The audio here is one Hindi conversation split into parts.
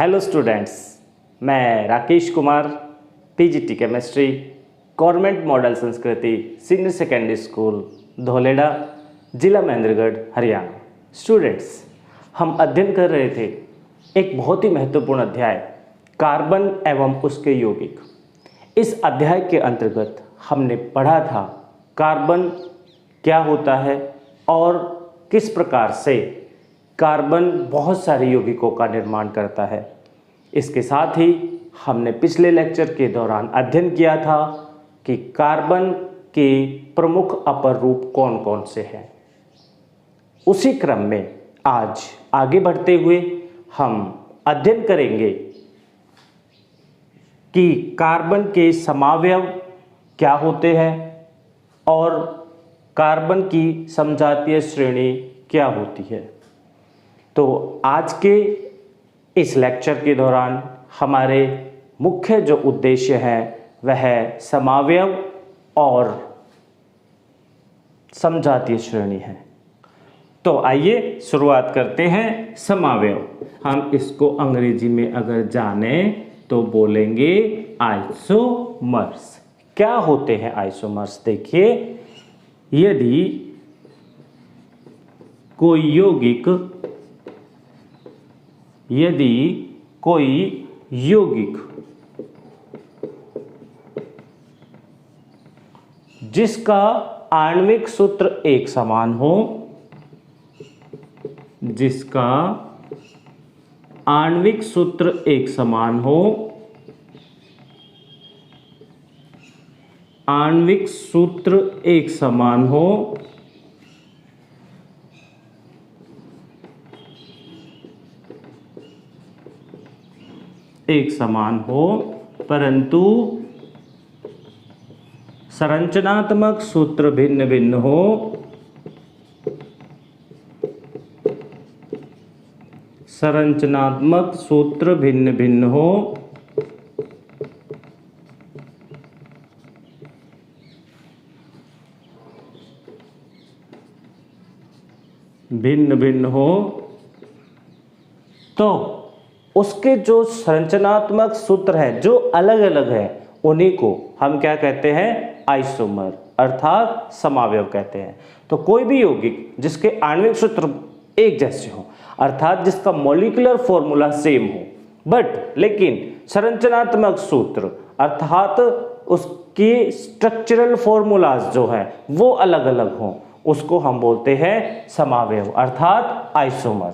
हेलो स्टूडेंट्स, मैं Rakesh Kumar, PGT chemistry, government model संस्कृति सीनियर सेकेंडरी स्कूल धोलेडा, जिला महेंद्रगढ़, हरियाणा। स्टूडेंट्स, हम अध्ययन कर रहे थे एक बहुत ही महत्वपूर्ण अध्याय कार्बन एवं उसके यौगिक। इस अध्याय के अंतर्गत हमने पढ़ा था कार्बन क्या होता है और किस प्रकार से कार्बन बहुत सारे यौगिकों का निर्माण करता है। इसके साथ ही हमने पिछले लेक्चर के दौरान अध्ययन किया था कि कार्बन के प्रमुख अपर रूप कौन कौन से हैं। उसी क्रम में आज आगे बढ़ते हुए हम अध्ययन करेंगे कि कार्बन के समावयव क्या होते हैं और कार्बन की समजातीय श्रेणी क्या होती है। तो आज के इस लेक्चर के दौरान हमारे मुख्य जो उद्देश्य है वह है समावयव और समजातीय श्रेणी है। तो आइए शुरुआत करते हैं समावयव। हम इसको अंग्रेजी में अगर जाने तो बोलेंगे आइसोमर्स। क्या होते हैं आइसोमर्स? देखिए, यदि कोई यौगिक जिसका आणविक सूत्र एक समान हो, जिसका आणविक सूत्र एक समान हो, आणविक सूत्र एक समान हो, एक समान हो, परंतु संरचनात्मक सूत्र भिन्न भिन्न हो, संरचनात्मक सूत्र भिन्न भिन्न हो, भिन्न भिन्न हो, तो उसके जो संरचनात्मक सूत्र है जो अलग अलग है उन्हीं को हम क्या कहते हैं? आइसोमर अर्थात समावयव कहते हैं। तो कोई भी यौगिक जिसके आणविक सूत्र एक जैसे हो, अर्थात जिसका मॉलिक्यूलर फॉर्मूला सेम हो, बट लेकिन संरचनात्मक सूत्र अर्थात उसकी स्ट्रक्चरल फॉर्मूलाज जो है वो अलग अलग हो, उसको हम बोलते हैं समावयव अर्थात आइसोमर।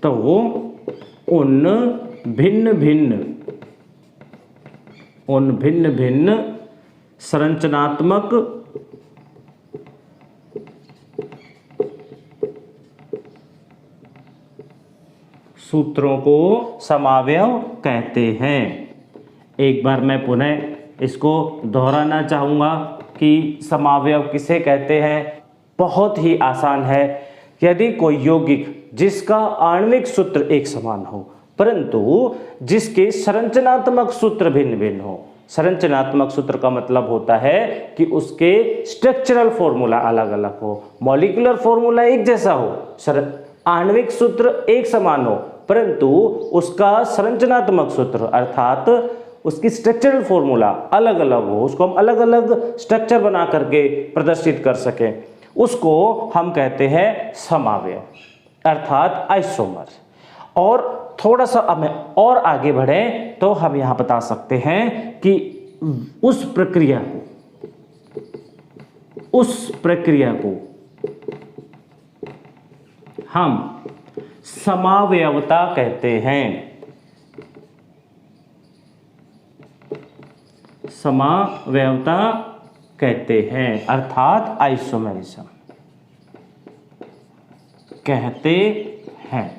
तो वो उन भिन्न भिन्न संरचनात्मक सूत्रों को समावयव कहते हैं। एक बार मैं पुनः इसको दोहराना चाहूँगा कि समावयव किसे कहते हैं। बहुत ही आसान है। यदि कोई यौगिक जिसका आणविक सूत्र एक समान हो परंतु जिसके संरचनात्मक सूत्र भिन्न भिन्न हो, संरचनात्मक सूत्र का मतलब होता है कि उसके स्ट्रक्चरल फॉर्मूला अलग अलग हो, मॉलिक्यूलर फॉर्मूला एक जैसा हो, आणविक सूत्र एक समान हो, परंतु उसका संरचनात्मक सूत्र अर्थात उसकी स्ट्रक्चरल फॉर्मूला अलग अलग हो, उसको हम अलग अलग स्ट्रक्चर बना करके प्रदर्शित कर सकें, उसको हम कहते हैं समावयव अर्थात आइसोमर। और थोड़ा सा हमें और आगे बढ़ें तो हम यहां बता सकते हैं कि उस प्रक्रिया को हम समावयवता कहते हैं। समावयवता कहते हैं अर्थात आइसोमेरिज्म कहते हैं।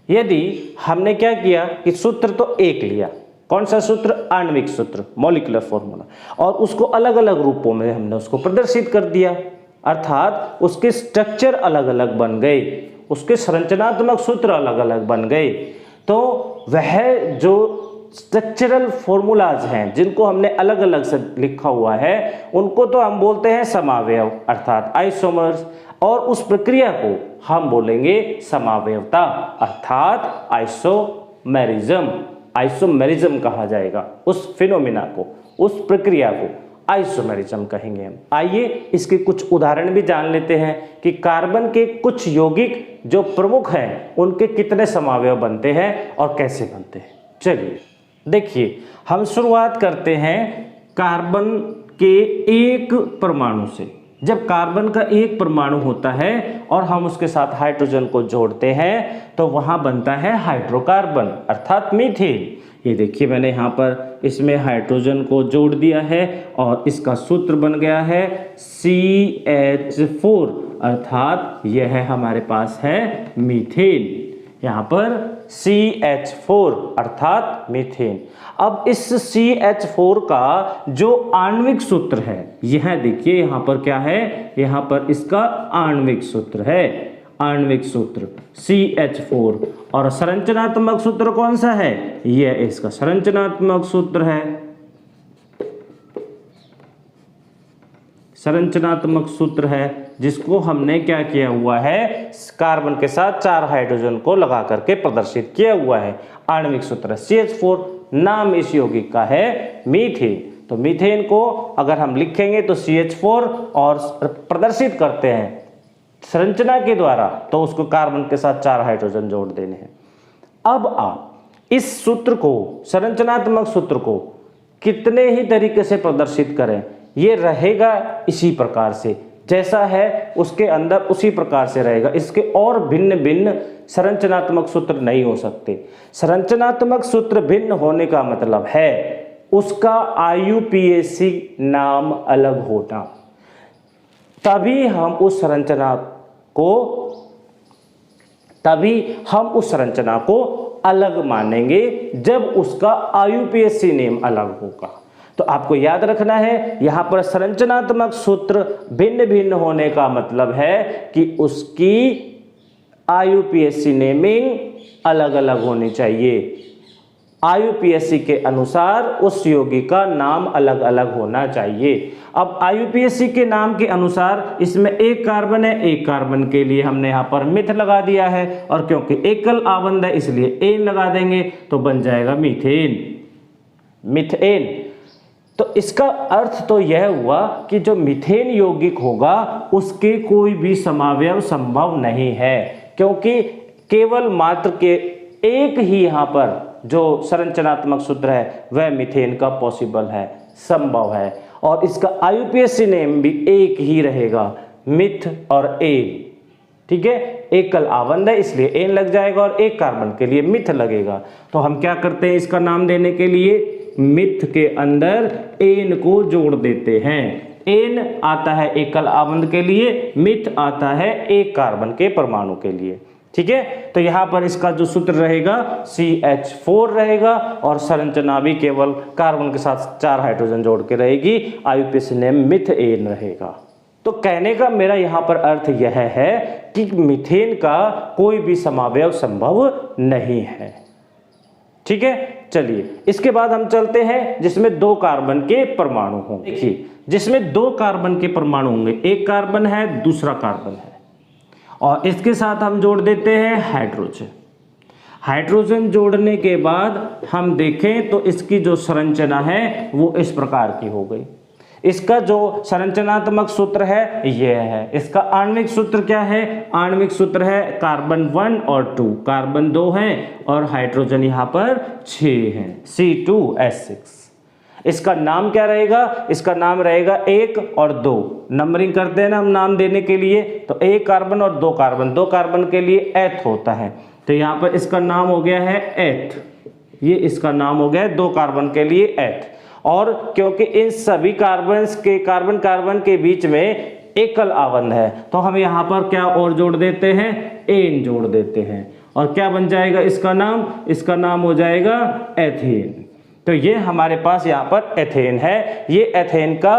यदि हमने क्या किया कि सूत्र तो एक लिया, कौन सा सूत्र? आणविक सूत्र, मॉलिक्यूलर फॉर्मूला, और उसको अलग अलग रूपों में हमने उसको प्रदर्शित कर दिया, अर्थात उसके स्ट्रक्चर अलग अलग बन गए, उसके संरचनात्मक सूत्र अलग अलग बन गए। तो वह जो स्ट्रक्चरल फॉर्मूलाज हैं जिनको हमने अलग अलग से लिखा हुआ है उनको तो हम बोलते हैं समावयव अर्थात आइसोमर्स। और उस प्रक्रिया को हम बोलेंगे समावयवता अर्थात आइसोमेरिज्म। आइसोमेरिज्म कहा जाएगा उस फिनोमिना को, उस प्रक्रिया को आइसोमेरिज्म कहेंगे हम। आइए इसके कुछ उदाहरण भी जान लेते हैं कि कार्बन के कुछ यौगिक जो प्रमुख हैं उनके कितने समावयव बनते हैं और कैसे बनते हैं। चलिए देखिए, हम शुरुआत करते हैं कार्बन के एक परमाणु से। जब कार्बन का एक परमाणु होता है और हम उसके साथ हाइड्रोजन को जोड़ते हैं तो वहां बनता है हाइड्रोकार्बन अर्थात मीथेन। ये देखिए, मैंने यहाँ पर इसमें हाइड्रोजन को जोड़ दिया है और इसका सूत्र बन गया है CH4 अर्थात यह हमारे पास है मीथेन। यहाँ पर CH4 अर्थात मीथेन। अब इस CH4 का जो आणविक सूत्र है, यह देखिए यहाँ पर क्या है, यहाँ पर इसका आणविक सूत्र है, आणविक सूत्र CH4। और संरचनात्मक सूत्र कौन सा है, यह इसका संरचनात्मक सूत्र है। संरचनात्मक सूत्र है जिसको हमने क्या किया हुआ है, कार्बन के साथ 4 हाइड्रोजन को लगा करके प्रदर्शित किया हुआ है। आणविक सूत्र CH4, नाम इस यौगिक का है मीथेन। तो मीथेन को अगर हम लिखेंगे तो CH4 और प्रदर्शित करते हैं संरचना के द्वारा, तो उसको कार्बन के साथ 4 हाइड्रोजन जोड़ देने हैं। अब आप इस सूत्र को, संरचनात्मक सूत्र को कितने ही तरीके से प्रदर्शित करें, ये रहेगा इसी प्रकार से, जैसा है उसके अंदर उसी प्रकार से रहेगा। इसके और भिन्न भिन्न संरचनात्मक सूत्र नहीं हो सकते। संरचनात्मक सूत्र भिन्न होने का मतलब है उसका IUPAC नाम अलग होना। तभी हम उस संरचना को अलग मानेंगे जब उसका IUPAC नेम अलग होगा। तो आपको याद रखना है, यहाँ पर संरचनात्मक सूत्र भिन्न भिन्न होने का मतलब है कि उसकी IUPAC नेमिंग अलग अलग होनी चाहिए। IUPAC के अनुसार उस यौगिक का नाम अलग अलग होना चाहिए। अब IUPAC के नाम के अनुसार इसमें एक कार्बन है, एक कार्बन के लिए हमने यहाँ पर मिथ लगा दिया है, और क्योंकि एकल आबंध है इसलिए एन लगा देंगे तो बन जाएगा मीथेन, मिथेन। तो इसका अर्थ तो यह हुआ कि जो मीथेन यौगिक होगा उसके कोई भी समावयव संभव नहीं है, क्योंकि केवल मात्र के एक ही यहाँ पर जो संरचनात्मक सूत्र है वह मीथेन का पॉसिबल है, संभव है, और इसका IUPAC नेम भी एक ही रहेगा, मिथ और एन। ठीक है, एकल आबंध है इसलिए एन लग जाएगा और एक कार्बन के लिए मिथ लगेगा। तो हम क्या करते हैं, इसका नाम देने के लिए मिथ के अंदर एन को जोड़ देते हैं। एन आता है एकल आबंध के लिए, मिथ आता है एक कार्बन के परमाणु के लिए। ठीक है, तो यहां पर इसका जो सूत्र रहेगा CH4 रहेगा और संरचना भी केवल कार्बन के साथ 4 हाइड्रोजन जोड़ के रहेगी, IUPAC नेम मिथेन रहेगा। तो कहने का मेरा यहां पर अर्थ यह है कि मीथेन का कोई भी समावयव संभव नहीं है। ठीक है, चलिए इसके बाद हम चलते हैं जिसमें 2 कार्बन के परमाणु होंगे। देखिए, जिसमें 2 कार्बन के परमाणु होंगे, एक कार्बन है दूसरा कार्बन है, और इसके साथ हम जोड़ देते हैं हाइड्रोजन। हाइड्रोजन जोड़ने के बाद हम देखें तो इसकी जो संरचना है वो इस प्रकार की हो गई। इसका जो संरचनात्मक सूत्र है यह है। इसका आणविक सूत्र क्या है, आणविक सूत्र है कार्बन 1 और 2, कार्बन 2 है और हाइड्रोजन यहाँ पर 6 है, C2H6। इसका नाम क्या रहेगा, इसका नाम रहेगा 1 और 2। नंबरिंग करते हैं ना हम नाम देने के लिए, तो 1 कार्बन और 2 कार्बन, 2 कार्बन के लिए एथ होता है, तो यहाँ पर इसका नाम हो गया है एथ। ये इसका नाम हो गया है 2 कार्बन के लिए एथ। और क्योंकि इन सभी कार्बन कार्बन के बीच में एकल आबंध है, तो हम यहाँ पर क्या और जोड़ देते हैं, एन जोड़ देते हैं, और क्या बन जाएगा इसका नाम हो जाएगा एथेन। तो ये हमारे पास यहाँ पर एथेन है। ये एथेन का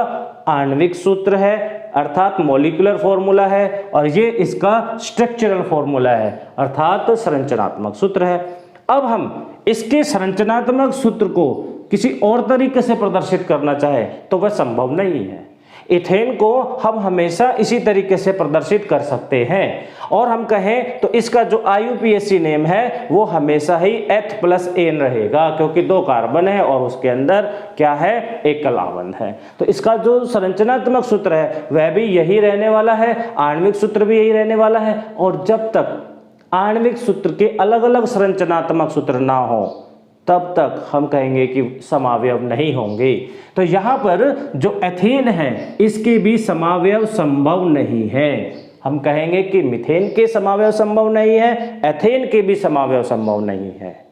आणविक सूत्र है अर्थात मॉलिक्यूलर फॉर्मूला है, और ये इसका स्ट्रक्चरल फॉर्मूला है अर्थात संरचनात्मक सूत्र है। अब हम इसके संरचनात्मक सूत्र को किसी और तरीके से प्रदर्शित करना चाहे तो वह संभव नहीं है। इथेन को हम हमेशा इसी तरीके से प्रदर्शित कर सकते हैं। और हम कहें तो इसका जो IUPAC नेम है वो हमेशा ही H+N रहेगा, क्योंकि 2 कार्बन है और उसके अंदर क्या है, एकल आबंध है। तो इसका जो संरचनात्मक सूत्र है वह भी यही रहने वाला है, आणविक सूत्र भी यही रहने वाला है। और जब तक आणविक सूत्र के अलग अलग संरचनात्मक सूत्र ना हो तब तक हम कहेंगे कि समावयव नहीं होंगे। तो यहाँ पर जो एथेन है इसके भी समावयव संभव नहीं है। हम कहेंगे कि मीथेन के समावयव संभव नहीं है, एथेन के भी समावयव संभव नहीं है।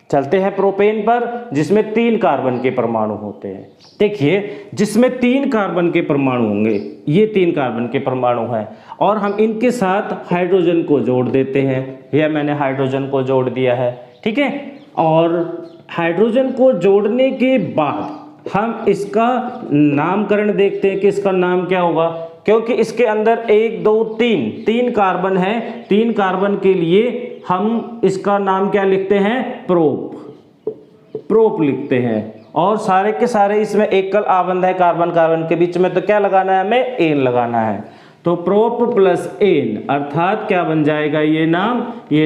चलते हैं प्रोपेन पर, जिसमें 3 कार्बन के परमाणु होते हैं। देखिए, जिसमें 3 कार्बन के परमाणु होंगे, ये 3 कार्बन के परमाणु हैं और हम इनके साथ हाइड्रोजन को जोड़ देते हैं। यह मैंने हाइड्रोजन को जोड़ दिया है, ठीक है। और हाइड्रोजन को जोड़ने के बाद हम इसका नामकरण देखते हैं कि इसका नाम क्या होगा, क्योंकि इसके अंदर 1 2 3 कार्बन है। 3 कार्बन के लिए हम इसका नाम क्या लिखते हैं, प्रोप लिखते हैं। और सारे के सारे इसमें एकल आबंध है कार्बन कार्बन के बीच में, तो क्या लगाना है, हमें एन लगाना है। तो प्रोप प्लस एन अर्थात क्या बन जाएगा, ये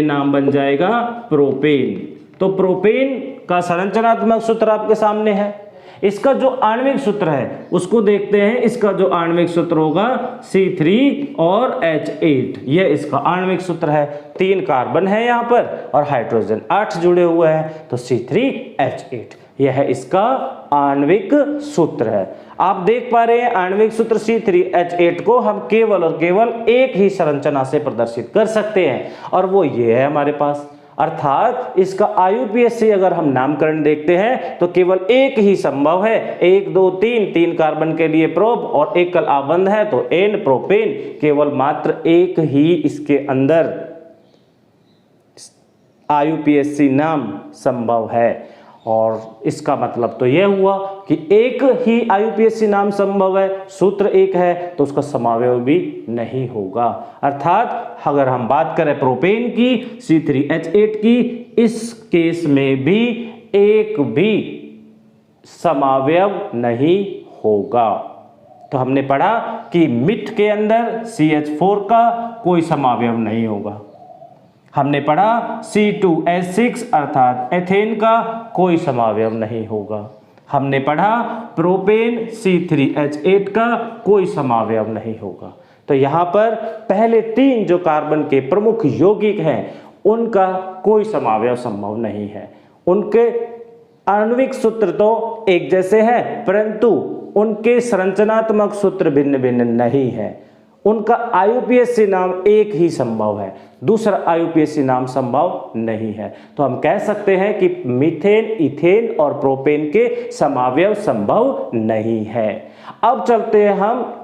नाम बन जाएगा प्रोपेन। तो प्रोपेन का संरचनात्मक सूत्र आपके सामने है। इसका जो आणविक सूत्र है उसको देखते हैं। इसका जो आणविक सूत्र होगा C3 और H8, यह इसका आणविक सूत्र है। 3 कार्बन है यहाँ पर और हाइड्रोजन 8 जुड़े हुए हैं, तो C3H8 यह इसका आणविक सूत्र है। आप देख पा रहे हैं आणविक सूत्र C3H8 को हम केवल और केवल एक ही संरचना से प्रदर्शित कर सकते हैं और वो ये है हमारे पास। अर्थात इसका IUPAC अगर हम नामकरण देखते हैं तो केवल एक ही संभव है, 1 2 3 कार्बन के लिए प्रोप और एकल आबंध है तो एन प्रोपेन, केवल मात्र एक ही इसके अंदर IUPAC नाम संभव है। और इसका मतलब तो यह हुआ कि एक ही IUPAC नाम संभव है, सूत्र एक है, तो उसका समावयव भी नहीं होगा। अर्थात अगर हम बात करें प्रोपेन की, C3H8 की, इस केस में भी एक भी समावयव नहीं होगा। तो हमने पढ़ा कि मिथ के अंदर CH4 का कोई समावयव नहीं होगा। हमने पढ़ा C2H6 अर्थात एथेन का कोई समावयव नहीं होगा। हमने पढ़ा प्रोपेन C3H8 का कोई समावयव नहीं होगा। तो यहाँ पर पहले 3 जो कार्बन के प्रमुख यौगिक हैं उनका कोई समावयव संभव नहीं है। उनके आणविक सूत्र तो एक जैसे हैं, परंतु उनके संरचनात्मक सूत्र भिन्न भिन्न नहीं है। उनका IUPAC नाम एक ही संभव है, दूसरा IUPAC नाम संभव नहीं है। तो हम कह सकते हैं कि मीथेन, इथेन और प्रोपेन के समावयव संभव नहीं है। अब चलते हैं हम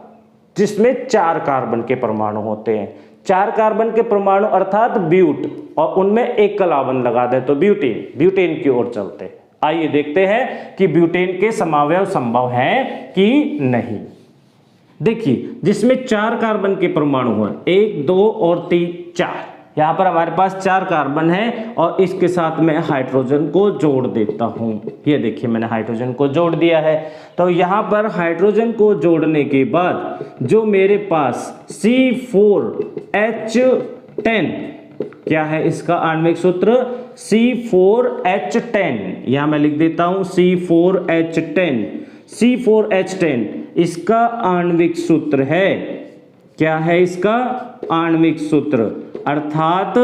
जिसमें 4 कार्बन के परमाणु होते हैं। 4 कार्बन के परमाणु अर्थात ब्यूट, और उनमें एकल आबंध लगा दे तो ब्यूटेन की ओर चलते। आइए देखते हैं कि ब्यूटेन के समावयव संभव है कि नहीं। देखिए, जिसमें 4 कार्बन के परमाणु हैं, 1 2 और 3 4, यहाँ पर हमारे पास 4 कार्बन है और इसके साथ मैं हाइड्रोजन को जोड़ देता हूँ। ये देखिए मैंने हाइड्रोजन को जोड़ दिया है। तो यहाँ पर हाइड्रोजन को जोड़ने के बाद जो मेरे पास C4H10 क्या है, इसका आणविक सूत्र C4H10, यहाँ मैं लिख देता हूँ C4H10 इसका आणविक सूत्र है। क्या है इसका आणविक सूत्र अर्थात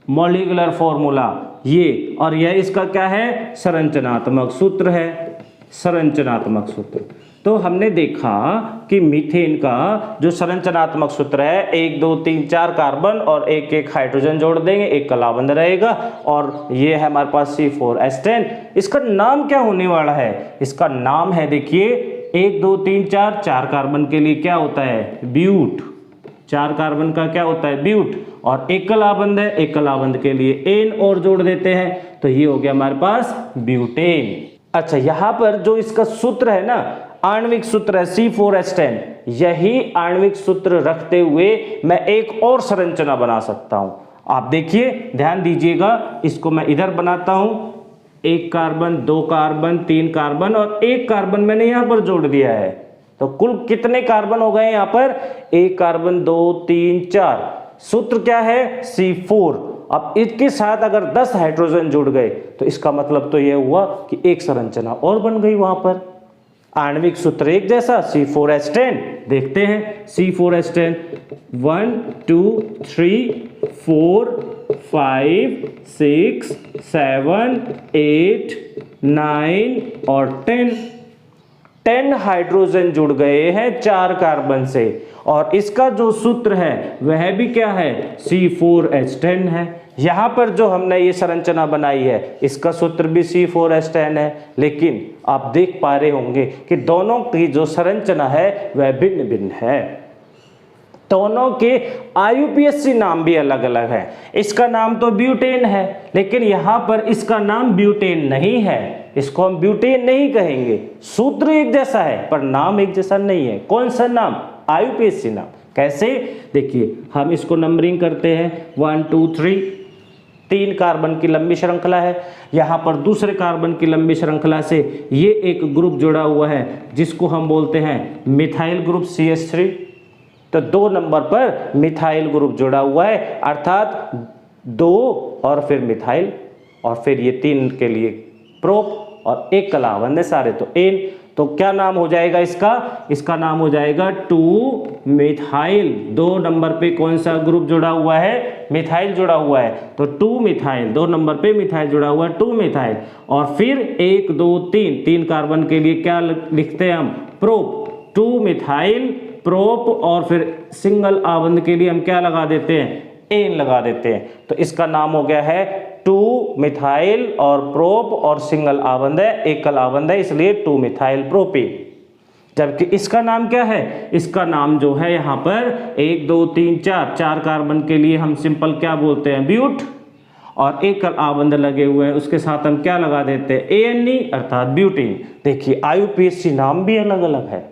मॉलिक्यूलर फॉर्मूला ये, और यह इसका क्या है, संरचनात्मक सूत्र है, संरचनात्मक सूत्र। तो हमने देखा कि मीथेन का जो संरचनात्मक सूत्र है 1 2 3 4 कार्बन और एक एक हाइड्रोजन जोड़ देंगे, एक कलाबंद रहेगा, और ये है हमारे पास C4H10। इसका नाम क्या होने वाला है, इसका नाम है, देखिए 1 2 3 4 कार्बन के लिए क्या होता है, ब्यूट। 4 कार्बन का क्या होता है, ब्यूट, और एक कलाबंद है, एक कलाबंद के लिए एन और जोड़ देते हैं, तो ये हो गया हमारे पास ब्यूटेन। अच्छा, यहाँ पर जो इसका सूत्र है ना, आणविक सूत्र है C4H10, यही आणविक सूत्र रखते हुए मैं एक और संरचना बना सकता हूं। आप देखिए, ध्यान दीजिएगा, इसको मैं इधर बनाता हूं, 1 कार्बन 2 कार्बन 3 कार्बन और 1 कार्बन मैंने यहां पर जोड़ दिया है। तो कुल कितने कार्बन हो गए यहाँ पर? एक कार्बन, 2 3 4। सूत्र क्या है? C4। अब इसके साथ अगर 10 हाइड्रोजन जुड़ गए तो इसका मतलब तो यह हुआ कि एक संरचना और बन गई वहां पर। आणविक सूत्र एक जैसा, C4H10। देखते हैं C4H10, 1 2 3 4 5 6 7 8 9 और 10 हाइड्रोजन जुड़ गए हैं 4 कार्बन से, और इसका जो सूत्र है वह भी क्या है? C4H10 है। यहां पर जो हमने ये संरचना बनाई है इसका सूत्र भी C4H10 है, लेकिन आप देख पा रहे होंगे कि दोनों की जो संरचना है वह भिन्न भिन्न है। दोनों के IUPAC नाम भी अलग अलग है। इसका नाम तो ब्यूटेन है, लेकिन यहां पर इसका नाम ब्यूटेन नहीं है, इसको हम ब्यूटेन नहीं कहेंगे। सूत्र एक जैसा है पर नाम एक जैसा नहीं है। कौन सा नाम? IUPAC नाम। कैसे? देखिए हम इसको नंबरिंग करते हैं 1 2 3। 3 कार्बन की लंबी श्रृंखला है। यहाँ पर दूसरे कार्बन की लंबी श्रृंखला से ये एक ग्रुप जुड़ा हुआ है जिसको हम बोलते हैं मिथाइल ग्रुप CH3। तो 2 नंबर पर मिथाइल ग्रुप जुड़ा हुआ है, अर्थात 2 और फिर मिथाइल, और फिर ये 3 के लिए प्रोप और एक कलावन है सारे, तो एन। तो क्या नाम हो जाएगा इसका? इसका नाम हो जाएगा 2 मिथाइल। 2 नंबर पे कौन सा ग्रुप जुड़ा हुआ है? मिथाइल जुड़ा हुआ है, तो 2 मिथाइल। 2 नंबर पे मिथाइल जुड़ा हुआ है, 2 मिथाइल। और फिर 1 2 3 कार्बन के लिए क्या लिखते हैं हम? प्रोप। 2 मिथाइल प्रोप, और फिर सिंगल आबंध के लिए हम क्या लगा देते हैं? एन लगा देते हैं। तो इसका नाम हो गया है 2 मिथाइल, और प्रोप और सिंगल आबंध है, एकल आबंध है, इसलिए 2 मिथाइल प्रोपेन। जबकि इसका नाम क्या है? इसका नाम जो है यहाँ पर 1 2 3 4 कार्बन के लिए हम सिंपल क्या बोलते हैं? ब्यूट, और एकल आबंध लगे हुए हैं उसके साथ हम क्या लगा देते हैं? ANE, अर्थात ब्यूटीन। देखिए IUPAC नाम भी अलग अलग है,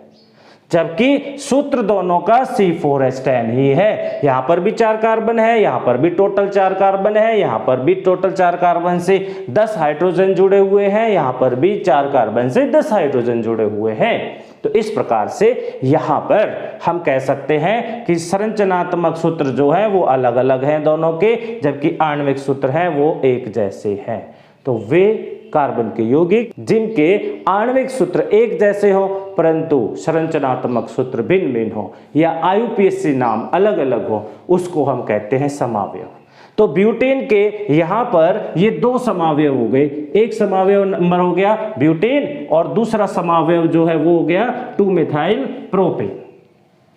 जबकि सूत्र दोनों का C4H10 ही है। यहां पर भी 4 कार्बन है, यहां पर भी टोटल 4 कार्बन है, यहां पर भी टोटल 4 कार्बन से 10 हाइड्रोजन जुड़े हुए हैं, यहां पर भी 4 कार्बन से 10 हाइड्रोजन जुड़े हुए हैं। तो इस प्रकार से यहां पर हम कह सकते हैं कि संरचनात्मक सूत्र जो है वो अलग अलग हैं दोनों के, जबकि आणविक सूत्र है वो एक जैसे हैं। तो वे कार्बन के यौगिक जिनके आणविक सूत्र एक जैसे हो परंतु संरचनात्मक सूत्र भिन्न भिन्न हो, या IUPAC नाम अलग अलग हो, उसको हम कहते हैं समावयव। तो ब्यूटेन के यहाँ पर ये 2 समावयव हो गए। एक समावयव नंबर हो गया ब्यूटेन, और दूसरा समावयव जो है वो हो गया 2 मिथाइल प्रोपेन।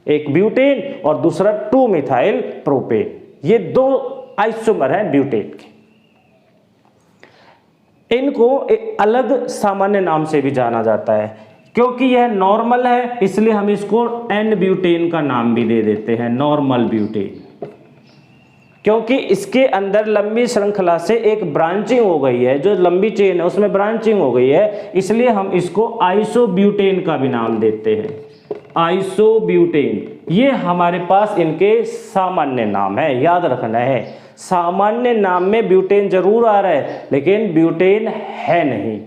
एक ब्यूटेन और दूसरा 2 मिथाइल प्रोपेन, ये 2 आइसोमर हैं ब्यूटेन के। इनको एक अलग सामान्य नाम से भी जाना जाता है, क्योंकि यह नॉर्मल है इसलिए हम इसको N ब्यूटेन का नाम भी दे देते हैं, नॉर्मल ब्यूटेन। क्योंकि इसके अंदर लंबी श्रृंखला से एक ब्रांचिंग हो गई है, जो लंबी चेन है उसमें ब्रांचिंग हो गई है, इसलिए हम इसको आइसोब्यूटेन का भी नाम देते हैं, आइसोब्यूटेन। ये हमारे पास इनके सामान्य नाम है, याद रखना है। सामान्य नाम में ब्यूटेन जरूर आ रहा है लेकिन ब्यूटेन है नहीं,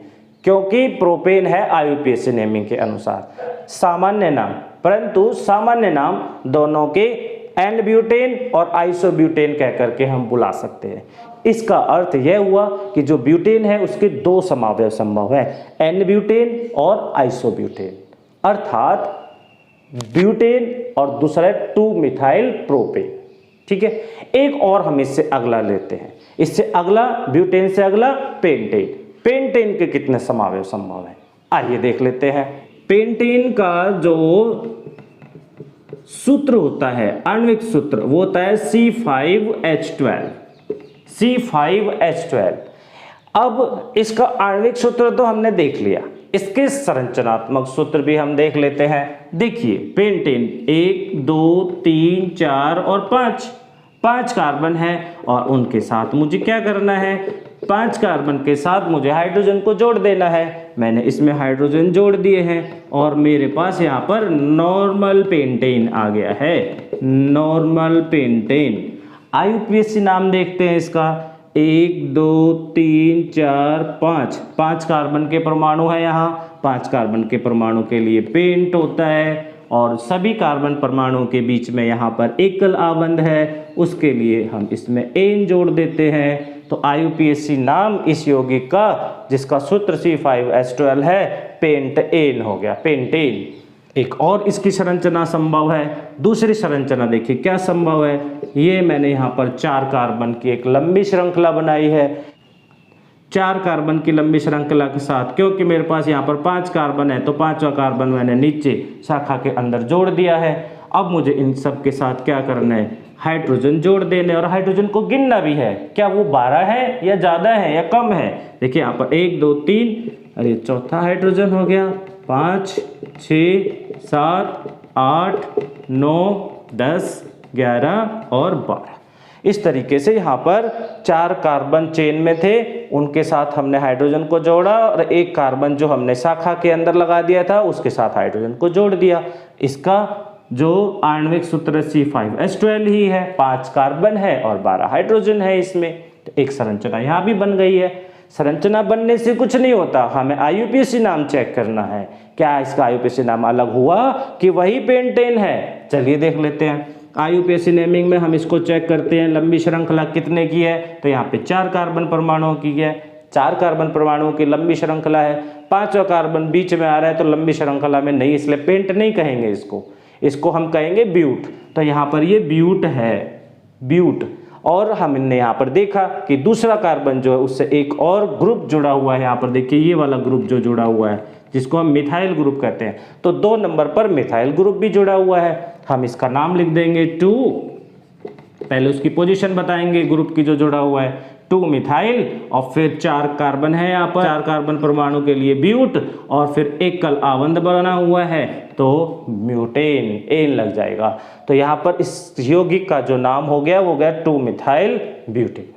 क्योंकि प्रोपेन है IUPAC नेमिंग के अनुसार सामान्य नाम, परंतु सामान्य नाम दोनों के N ब्यूटेन और आइसोब्यूटेन कह करके हम बुला सकते हैं। इसका अर्थ यह हुआ कि जो ब्यूटेन है उसके 2 समावयव संभव है, N ब्यूटेन और आइसोब्यूटेन, अर्थात ब्यूटेन और दूसरा 2 मिथाइल प्रोपेन। ठीक है, एक और हम इससे अगला लेते हैं। इससे अगला, ब्यूटेन से अगला पेंटेन। पेंटेन के कितने समावयव संभव है? आइए देख लेते हैं। पेंटेन का जो सूत्र होता है, आणविक सूत्र, वो होता है C5H12। C5H12। अब इसका आणविक सूत्र तो हमने देख लिया, इसके संरचनात्मक सूत्र भी हम देख लेते हैं। देखिए पेंटेन 1 2 3 4 और 5 कार्बन है, और उनके साथ मुझे क्या करना है? 5 कार्बन के साथ मुझे हाइड्रोजन को जोड़ देना है। मैंने इसमें हाइड्रोजन जोड़ दिए हैं और मेरे पास यहाँ पर नॉर्मल पेंटेन आ गया है, नॉर्मल पेंटेन। IUPAC नाम देखते हैं इसका, 1 2 3 4 5 कार्बन के परमाणु है यहाँ, 5 कार्बन के परमाणु के लिए पेंट होता है और सभी कार्बन परमाणुओं के बीच में यहाँ पर एकल आबंध है, उसके लिए हम इसमें एन जोड़ देते हैं। तो IUPAC नाम इस यौगिक का, जिसका सूत्र C5H12 है, पेंटेन हो गया, पेंटेन। एक और इसकी संरचना संभव है। दूसरी संरचना देखिए क्या संभव है। ये मैंने यहाँ पर 4 कार्बन की एक लंबी श्रृंखला बनाई है। 4 कार्बन की लंबी श्रृंखला के साथ, क्योंकि मेरे पास यहाँ पर 5 कार्बन है तो 5वां कार्बन मैंने नीचे शाखा के अंदर जोड़ दिया है। अब मुझे इन सब के साथ क्या करना है, हाइड्रोजन जोड़ देने, और हाइड्रोजन को गिनना भी है, क्या वो 12 है या ज़्यादा है या कम है। देखिए यहाँ पर 1 2 3, अरे चौथा हाइड्रोजन हो गया, 5 6 7 8 9 10 11 और 12। इस तरीके से यहाँ पर 4 कार्बन चेन में थे, उनके साथ हमने हाइड्रोजन को जोड़ा और एक कार्बन जो हमने शाखा के अंदर लगा दिया था उसके साथ हाइड्रोजन को जोड़ दिया। इसका जो आणविक सूत्र C5H12 ही है, 5 कार्बन है और 12 हाइड्रोजन है इसमें। तो एक संरचना यहाँ भी बन गई है। संरचना बनने से कुछ नहीं होता, हमें IUPAC नाम चेक करना है, क्या इसका IUPAC नाम अलग हुआ कि वही पेंटेन है। चलिए देख लेते हैं। IUPAC नेमिंग में हम इसको चेक करते हैं, लंबी श्रृंखला कितने की है, तो यहाँ पे 4 कार्बन परमाणुओं की है। 4 कार्बन परमाणुओं की लंबी श्रृंखला है, 5वां कार्बन बीच में आ रहा है तो लंबी श्रृंखला में नहीं, इसलिए पेंट नहीं कहेंगे इसको हम कहेंगे ब्यूट। तो यहाँ पर ये ब्यूट है, ब्यूट। और हमने यहाँ पर देखा कि दूसरा कार्बन जो है उससे एक और ग्रुप जुड़ा हुआ है। यहाँ पर देखिए ये वाला ग्रुप जो जुड़ा हुआ है जिसको हम मिथाइल ग्रुप कहते हैं, तो 2 नंबर पर मिथाइल ग्रुप भी जुड़ा हुआ है। हम इसका नाम लिख देंगे 2, पहले उसकी पोजीशन बताएंगे ग्रुप की जो जुड़ा हुआ है, 2 मिथाइल, और फिर 4 कार्बन है यहाँ पर, 4 कार्बन परमाणु के लिए ब्यूट, और फिर एकल आबंध बना हुआ है तो म्यूटेन, एन लग जाएगा। तो यहाँ पर इस यौगिक का जो नाम हो गया वो गया 2 मिथाइल ब्यूटेन।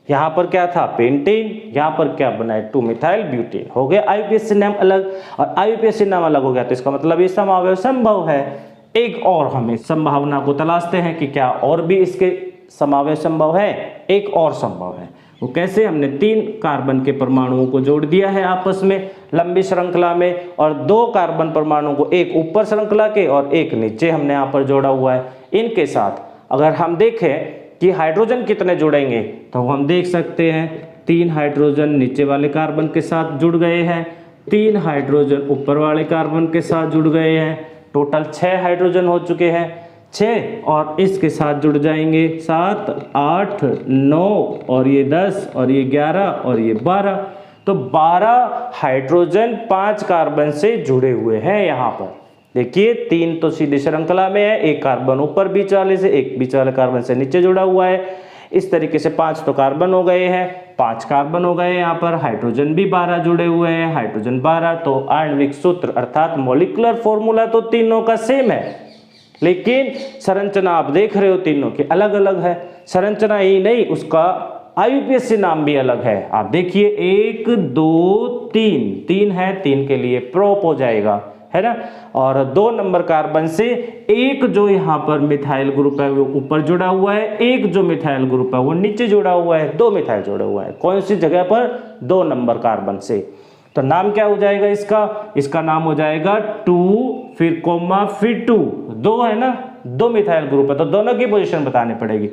यहाँ पर क्या था, पेंटेन, यहाँ पर क्या बना है, 2 मिथाइल ब्यूटेन हो गया। IUPAC नाम अलग, और IUPAC नाम अलग हो गया तो इसका मतलब ये समावयव संभव है। एक और हमें संभावना को तलाशते हैं कि क्या और भी इसके समावयव संभव है। एक और संभव है, वो कैसे, हमने 3 कार्बन के परमाणुओं को जोड़ दिया है आपस में लंबी श्रृंखला में, और 2 कार्बन परमाणुओं को एक ऊपर श्रृंखला के और एक नीचे हमने यहाँ पर जोड़ा हुआ है। इनके साथ अगर हम देखें कि हाइड्रोजन कितने जुड़ेंगे तो हम देख सकते हैं 3 हाइड्रोजन नीचे वाले कार्बन के साथ जुड़ गए हैं, 3 हाइड्रोजन ऊपर वाले कार्बन के साथ जुड़ गए हैं, टोटल 6 हाइड्रोजन हो चुके हैं, 6 और इसके साथ जुड़ जाएंगे 7 8 9 और ये 10 और ये 11 और ये 12। तो 12 हाइड्रोजन 5 कार्बन से जुड़े हुए हैं। यहाँ पर देखिए 3 तो सीधी श्रृंखला में है, एक कार्बन ऊपर बीच वाले से, एक बीच वाले कार्बन से नीचे जुड़ा हुआ है। इस तरीके से 5 तो कार्बन हो गए हैं, 5 कार्बन हो गए यहाँ पर, हाइड्रोजन भी 12 जुड़े हुए हैं, हाइड्रोजन 12। तो आणविक सूत्र अर्थात मॉलिक्यूलर फॉर्मूला तो तीनों का सेम है, लेकिन संरचना आप देख रहे हो तीनों की अलग अलग है। संरचना ही नहीं, उसका IUPAC नाम भी अलग है। आप देखिए 1 2 3 है, 3 के लिए प्रोप हो जाएगा, है ना। और 2 नंबर कार्बन से एक जो यहाँ पर मिथाइल ग्रुप है वो ऊपर जुड़ा हुआ है, एक जो मिथाइल ग्रुप है वो नीचे जुड़ा हुआ है, 2 मिथाइल जुड़े हुआ है। कौन सी जगह पर, 2 नंबर कार्बन से। तो नाम क्या हो जाएगा इसका नाम हो जाएगा 2 फिर कोमा फिर 2, 2 है ना, 2 मिथाइल ग्रुप है तो दोनों की पोजीशन बतानी पड़ेगी।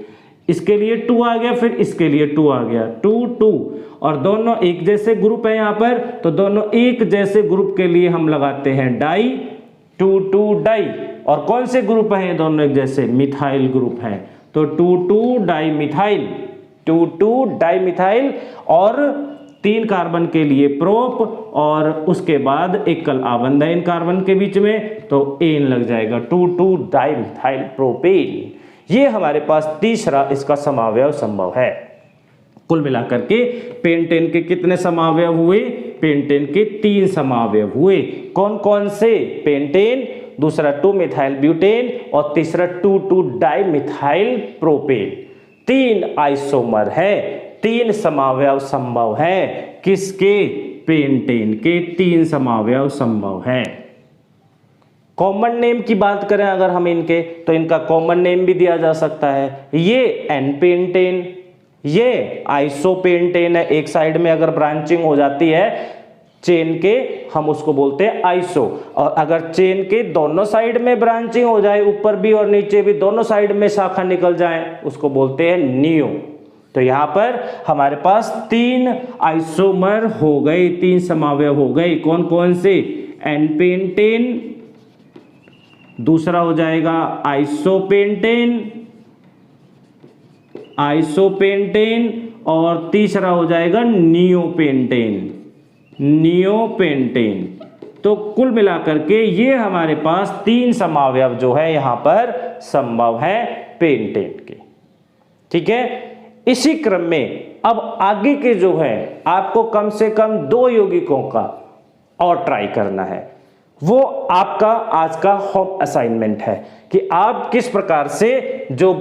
इसके लिए 2 आ गया, फिर इसके लिए 2 आ गया, 2 2, और दोनों एक जैसे ग्रुप है यहाँ पर, तो दोनों एक जैसे ग्रुप के लिए हम लगाते हैं डाई, 2 2 डाई। और कौन से ग्रुप हैं दोनों एक जैसे, मिथाइल ग्रुप हैं, तो 2 2 डाई मिथाइल, 2 2 डाई मिथाइल, और 3 कार्बन के लिए प्रोप, और उसके बाद एकल आबंध है इन कार्बन के बीच में तो एन लग जाएगा, 2 2 डाई मिथाइल प्रोपेन। ये हमारे पास तीसरा इसका समावयव संभव है। कुल मिलाकर के पेंटेन के कितने समावयव हुए, पेंटेन के 3 समावयव हुए। कौन कौन से, पेंटेन, दूसरा 2 मिथाइल ब्यूटेन और तीसरा 2 2 डाई मिथाइल प्रोपेन। 3 आइसोमर है, 3 समावयव संभव है। किसके, पेंटेन के 3 समावयव संभव है। कॉमन नेम की बात करें अगर हम इनके, तो इनका कॉमन नेम भी दिया जा सकता है। ये एन पेंटेन, ये आइसोपेंटेन है। एक साइड में अगर ब्रांचिंग हो जाती है चेन के हम उसको बोलते हैं आइसो। और अगर चेन के दोनों साइड में ब्रांचिंग हो जाए, ऊपर भी और नीचे भी दोनों साइड में शाखा निकल जाए, उसको बोलते हैं नियो। तो यहाँ पर हमारे पास 3 आइसोमर हो गए, 3 समावयव हो गए। कौन कौन से? एनपेंटेन, दूसरा हो जाएगा आइसोपेंटेन, आइसोपेंटेन, और तीसरा हो जाएगा नियोपेंटेन, नियोपेंटेन। तो कुल मिलाकर के ये हमारे पास 3 समावयव जो है यहाँ पर संभव है पेंटेन के। ठीक है, इसी क्रम में अब आगे के जो है आपको कम से कम 2 यौगिकों का और ट्राई करना है। वो आपका आज का होम असाइनमेंट है कि आप किस प्रकार से जो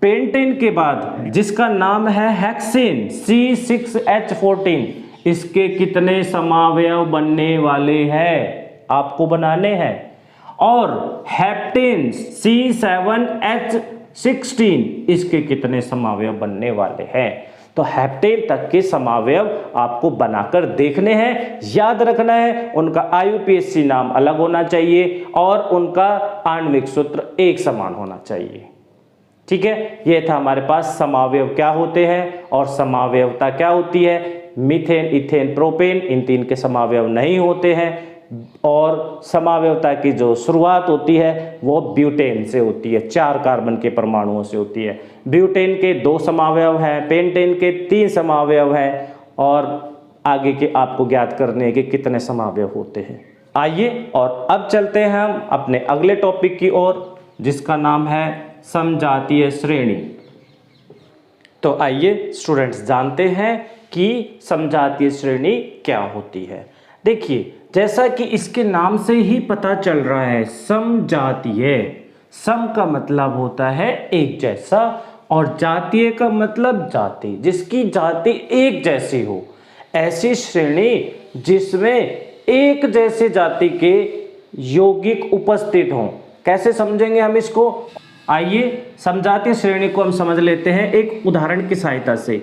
पेंटेन के बाद जिसका नाम है हेक्सेन C6H14, इसके कितने समावयव बनने वाले हैं आपको बनाने हैं, और हेप्टेन C7H16 इसके कितने समावयव बनने वाले हैं। तो हेप्टेन तक के समावयव आपको बनाकर देखने हैं। याद रखना है उनका IUPAC नाम अलग होना चाहिए और उनका आणविक सूत्र एक समान होना चाहिए। ठीक है, ये था हमारे पास समावयव क्या होते हैं और समावयवता क्या होती है। मीथेन, इथेन, प्रोपेन, इन 3 के समावयव नहीं होते हैं, और समावयवता की जो शुरुआत होती है वो ब्यूटेन से होती है, 4 कार्बन के परमाणुओं से होती है। ब्यूटेन के 2 समावयव हैं, पेंटेन के 3 समावयव हैं, और आगे के आपको ज्ञात करने हैं कि कितने समावयव होते हैं। आइए और अब चलते हैं हम अपने अगले टॉपिक की ओर, जिसका नाम है समजातीय श्रेणी। तो आइए स्टूडेंट्स जानते हैं कि समजातीय श्रेणी क्या होती है। देखिए, जैसा कि इसके नाम से ही पता चल रहा है, समजातीय, सम का मतलब होता है एक जैसा, और जातीय का मतलब जाति, जिसकी जाति एक जैसी हो। ऐसी श्रेणी जिसमें एक जैसे जाति के यौगिक उपस्थित हों। कैसे समझेंगे हम इसको? आइए समजातीय श्रेणी को हम समझ लेते हैं एक उदाहरण की सहायता से।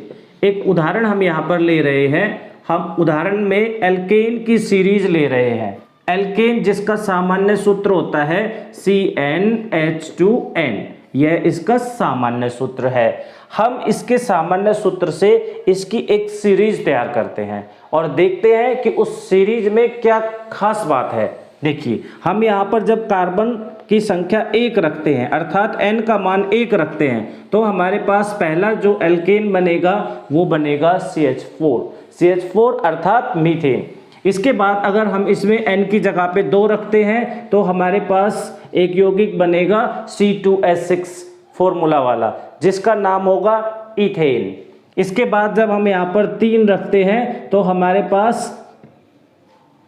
एक उदाहरण हम यहाँ पर ले रहे हैं। हम उदाहरण में एल्केन की सीरीज ले रहे हैं। एल्केन जिसका सामान्य सूत्र होता है CnH2n, यह इसका सामान्य सूत्र है। हम इसके सामान्य सूत्र से इसकी एक सीरीज तैयार करते हैं और देखते हैं कि उस सीरीज में क्या खास बात है। देखिए, हम यहाँ पर जब कार्बन की संख्या 1 रखते हैं, अर्थात n का मान 1 रखते हैं, तो हमारे पास पहला जो एल्केन बनेगा वो बनेगा CH4 अर्थात मीथेन। इसके बाद अगर हम इसमें n की जगह पे 2 रखते हैं तो हमारे पास एक यौगिक बनेगा C2H6 फॉर्मूला वाला, जिसका नाम होगा इथेन। इसके बाद जब हम यहाँ पर 3 रखते हैं तो हमारे पास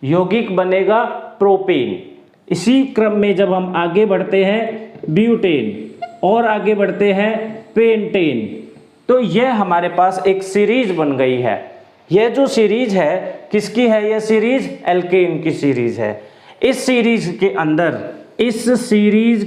यौगिक बनेगा प्रोपेन। इसी क्रम में जब हम आगे बढ़ते हैं ब्यूटेन और आगे बढ़ते हैं पेंटेन, तो यह हमारे पास एक सीरीज बन गई है। यह जो सीरीज है किसकी है? यह सीरीज एल्केन की सीरीज है। इस सीरीज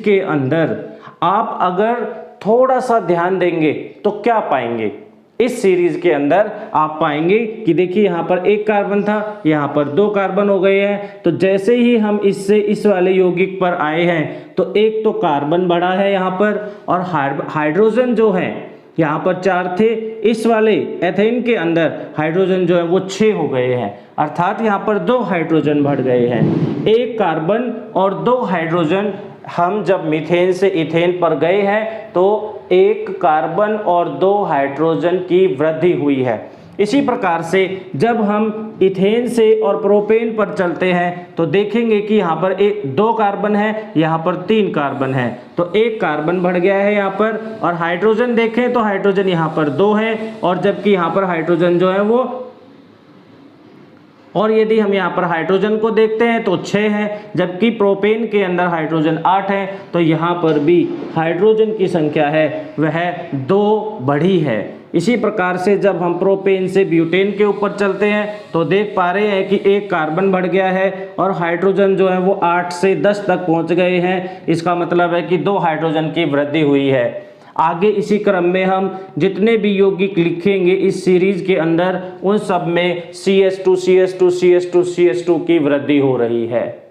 के अंदर आप अगर थोड़ा सा ध्यान देंगे तो क्या पाएंगे? इस सीरीज के अंदर आप पाएंगे कि देखिए यहाँ पर 1 कार्बन था, यहाँ पर 2 कार्बन हो गए हैं। तो जैसे ही हम इससे इस वाले यौगिक पर आए हैं तो एक तो कार्बन बढ़ा है यहाँ पर, और हाइड्रोजन जो है यहाँ पर 4 थे, इस वाले एथेन के अंदर हाइड्रोजन जो है वो 6 हो गए हैं, अर्थात यहाँ पर 2 हाइड्रोजन बढ़ गए हैं। 1 कार्बन और 2 हाइड्रोजन, हम जब मीथेन से इथेन पर गए हैं तो 1 कार्बन और 2 हाइड्रोजन की वृद्धि हुई है। इसी प्रकार से जब हम इथेन से और प्रोपेन पर चलते हैं तो देखेंगे कि यहाँ पर 2 कार्बन है, यहाँ पर 3 कार्बन है, तो 1 कार्बन बढ़ गया है यहाँ पर। और हाइड्रोजन देखें तो हाइड्रोजन यहाँ पर 2 है, और जबकि यहाँ पर हाइड्रोजन जो है वो, और यदि हम यहाँ पर हाइड्रोजन को देखते हैं तो 6 है, जबकि प्रोपेन के अंदर हाइड्रोजन 8 है। तो यहाँ पर भी हाइड्रोजन की संख्या है वह 2 बढ़ी है। इसी प्रकार से जब हम प्रोपेन से ब्यूटेन के ऊपर चलते हैं तो देख पा रहे हैं कि 1 कार्बन बढ़ गया है और हाइड्रोजन जो है वो 8 से 10 तक पहुँच गए हैं। इसका मतलब है कि 2 हाइड्रोजन की वृद्धि हुई है। आगे इसी क्रम में हम जितने भी यौगिक लिखेंगे इस सीरीज के अंदर उन सब में CH2 CH2 CH2 CH2 की वृद्धि हो रही है।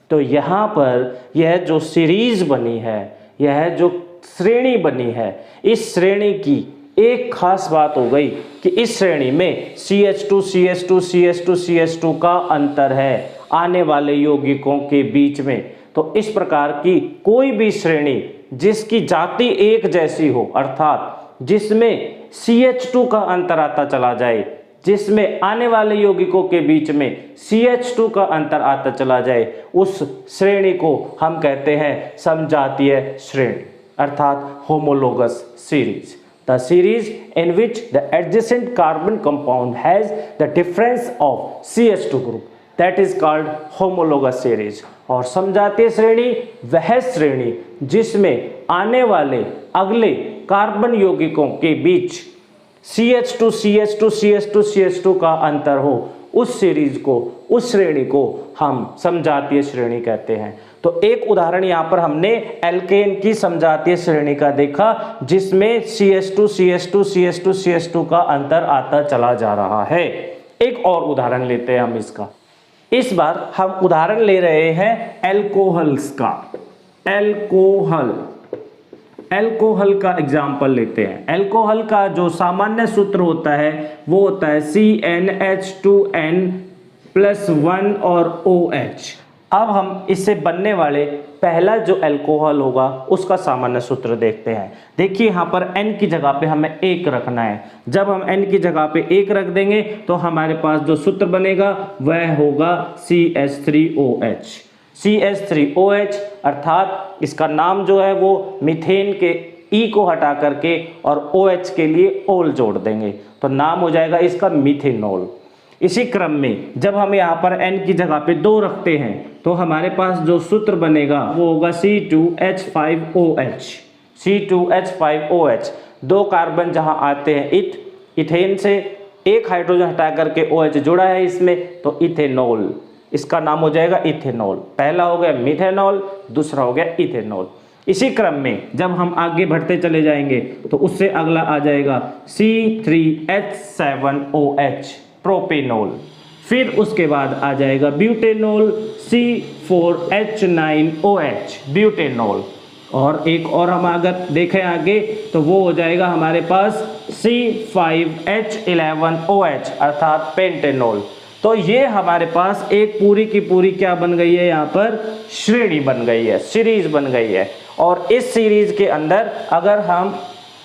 तो यहाँ पर यह जो सीरीज बनी है, यह जो श्रेणी बनी है, इस श्रेणी की एक खास बात हो गई कि इस श्रेणी में CH2 CH2 CH2 CH2 का अंतर है आने वाले यौगिकों के बीच में। तो इस प्रकार की कोई भी श्रेणी जिसकी जाति एक जैसी हो, अर्थात जिसमें CH2 का अंतर आता चला जाए, जिसमें आने वाले यौगिकों के बीच में CH2 का अंतर आता चला जाए, उस श्रेणी को हम कहते हैं समजातीय श्रेणी, अर्थात homologous series. The series in which the adjacent carbon compound has the difference of CH2 group, that is called homologous series। और समजातीय श्रेणी वह श्रेणी जिसमें आने वाले अगले कार्बन यौगिकों के बीच CH2 CH2 CH2 CH2 का अंतर हो, उस सीरीज को, उस श्रेणी को हम समजातीय श्रेणी कहते हैं। तो एक उदाहरण यहाँ पर हमने एल्केन की समजातीय श्रेणी का देखा जिसमें CH2 CH2 CH2 CH2 का अंतर आता चला जा रहा है। एक और उदाहरण लेते हैं हम इसका। इस बार हम उदाहरण ले रहे हैं एल्कोहल्स का। एल्कोहल का एग्जाम्पल लेते हैं। एल्कोहल का जो सामान्य सूत्र होता है वो होता है CnH2n+1 और OH। अब हम इससे बनने वाले पहला जो एल्कोहल होगा उसका सामान्य सूत्र देखते हैं। देखिए यहाँ पर N की जगह पे हमें 1 रखना है। जब हम N की जगह पे 1 रख देंगे तो हमारे पास जो सूत्र बनेगा वह होगा CH3OH। CH3OH अर्थात इसका नाम जो है वो मीथेन के E को हटा करके और OH के लिए ओल जोड़ देंगे तो नाम हो जाएगा इसका मीथेनॉल। इसी क्रम में जब हम यहाँ पर N की जगह पे 2 रखते हैं तो हमारे पास जो सूत्र बनेगा वो होगा C2H5OH। C2H5OH, 2 कार्बन जहाँ आते हैं इथेन से, एक हाइड्रोजन हटा करके OH जुड़ा है इसमें तो इथेनॉल, इसका नाम हो जाएगा इथेनॉल। पहला हो गया मीथेनॉल, दूसरा हो गया इथेनॉल। इसी क्रम में जब हम आगे बढ़ते चले जाएंगे तो उससे अगला आ जाएगा C3H7OH प्रोपेनॉल। फिर उसके बाद आ जाएगा ब्यूटेनॉल C4H9OH ब्यूटेनॉल। और एक और हम अगर देखें आगे तो वो हो जाएगा हमारे पास C5H11OH अर्थात पेंटेनॉल। तो ये हमारे पास एक पूरी की पूरी क्या बन गई है, यहाँ पर श्रेणी बन गई है, सीरीज बन गई है। और इस सीरीज के अंदर अगर हम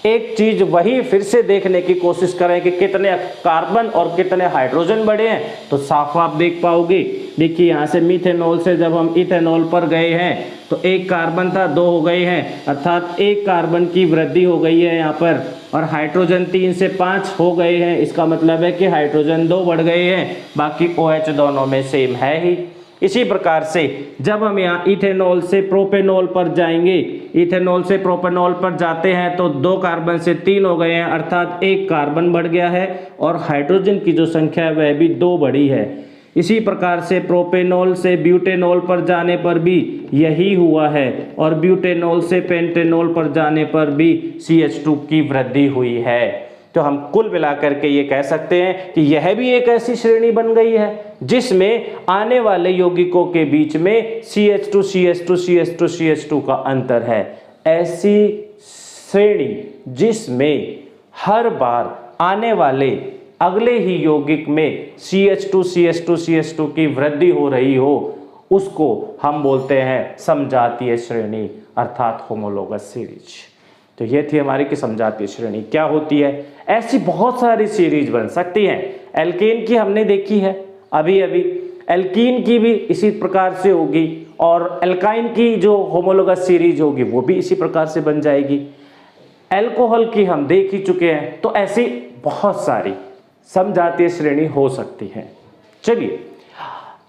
एक चीज वही फिर से देखने की कोशिश करें कि कितने कार्बन और कितने हाइड्रोजन बढ़े हैं तो साफ आप देख पाओगे। देखिए यहाँ से मीथेनॉल से जब हम इथेनॉल पर गए हैं तो 1 कार्बन था, 2 हो गए हैं, अर्थात 1 कार्बन की वृद्धि हो गई है यहाँ पर। और हाइड्रोजन 3 से 5 हो गए हैं, इसका मतलब है कि हाइड्रोजन 2 बढ़ गए हैं, बाकी OH दोनों में सेम है ही। इसी प्रकार से जब हम यहाँ इथेनॉल से प्रोपेनॉल पर जाएंगे, इथेनॉल से प्रोपेनॉल पर जाते हैं तो 2 कार्बन से 3 हो गए हैं, अर्थात 1 कार्बन बढ़ गया है और हाइड्रोजन की जो संख्या है वह भी 2 बढ़ी है। इसी प्रकार से प्रोपेनॉल से ब्यूटेनॉल पर जाने पर भी यही हुआ है और ब्यूटेनॉल से पेंटेनॉल पर जाने पर भी CH2 की वृद्धि हुई है। तो हम कुल मिलाकर के ये कह सकते हैं कि यह भी एक ऐसी श्रेणी बन गई है जिसमें आने वाले यौगिकों के बीच में CH2 CH2 CH2 CH2 का अंतर है। ऐसी श्रेणी जिसमें हर बार आने वाले अगले ही यौगिक में CH2 CH2 CH2 की वृद्धि हो रही हो उसको हम बोलते हैं समजातीय श्रेणी अर्थात होमोलोगस सीरीज। तो ये थी हमारी कि समजातीय श्रेणी क्या होती है। ऐसी बहुत सारी सीरीज बन सकती हैं। एल्केन की हमने देखी है अभी अभी, एल्कीन की भी इसी प्रकार से होगी और एल्काइन की जो होमोलोगस सीरीज होगी वो भी इसी प्रकार से बन जाएगी। एल्कोहल की हम देख ही चुके हैं। तो ऐसी बहुत सारी समजातीय श्रेणी हो सकती है। चलिए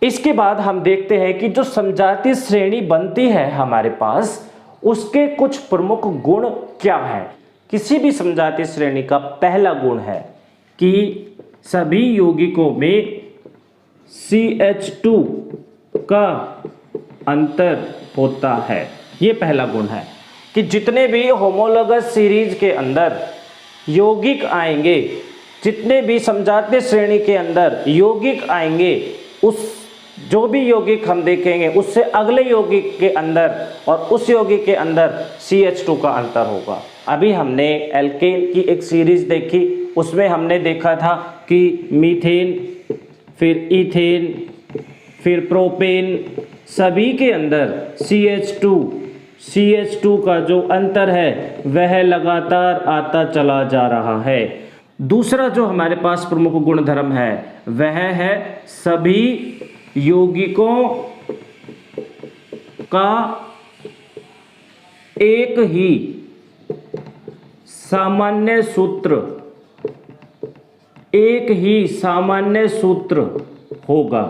इसके बाद हम देखते हैं कि जो समजातीय श्रेणी बनती है हमारे पास उसके कुछ प्रमुख गुण क्या हैं। किसी भी समजातीय श्रेणी का पहला गुण है कि सभी यौगिकों में CH2 का अंतर होता है। ये पहला गुण है। कि जितने भी होमोलोगस सीरीज के अंदर यौगिक आएंगे, जितने भी समजातीय श्रेणी के अंदर यौगिक आएंगे, उस जो भी यौगिक हम देखेंगे उससे अगले यौगिक के अंदर और उस यौगिक के अंदर CH2 का अंतर होगा। अभी हमने एल्केन की एक सीरीज देखी, उसमें हमने देखा था कि मीथेन, फिर इथेन, फिर प्रोपेन, सभी के अंदर CH2 का जो अंतर है वह लगातार आता चला जा रहा है। दूसरा जो हमारे पास प्रमुख गुणधर्म है वह है सभी यौगिकों का एक ही सामान्य सूत्र होगा।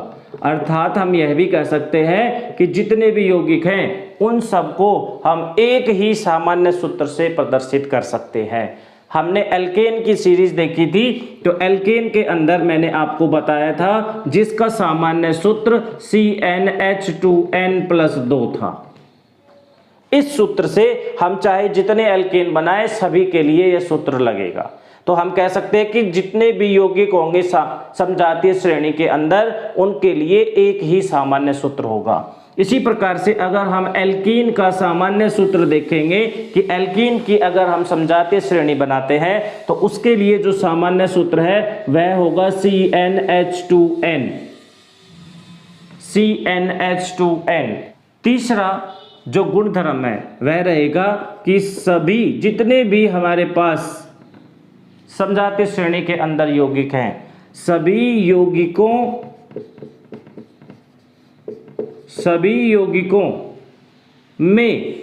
अर्थात हम यह भी कह सकते हैं कि जितने भी यौगिक हैं उन सबको हम एक ही सामान्य सूत्र से प्रदर्शित कर सकते हैं। हमने एल्केन की सीरीज देखी थी, तो एल्केन के अंदर मैंने आपको बताया था जिसका सामान्य सूत्र CnH2n+2 था। इस सूत्र से हम चाहे जितने एल्केन बनाए सभी के लिए यह सूत्र लगेगा। तो हम कह सकते हैं कि जितने भी यौगिक होंगे समजातीय श्रेणी के अंदर उनके लिए एक ही सामान्य सूत्र होगा। इसी प्रकार से अगर हम एल्कीन का सामान्य सूत्र देखेंगे कि एल्कीन की अगर हम समजातीय श्रेणी बनाते हैं तो उसके लिए जो सामान्य सूत्र है वह होगा CnH2n। तीसरा जो गुणधर्म है वह रहेगा कि सभी जितने भी हमारे पास समजातीय श्रेणी के अंदर यौगिक हैं, सभी यौगिकों में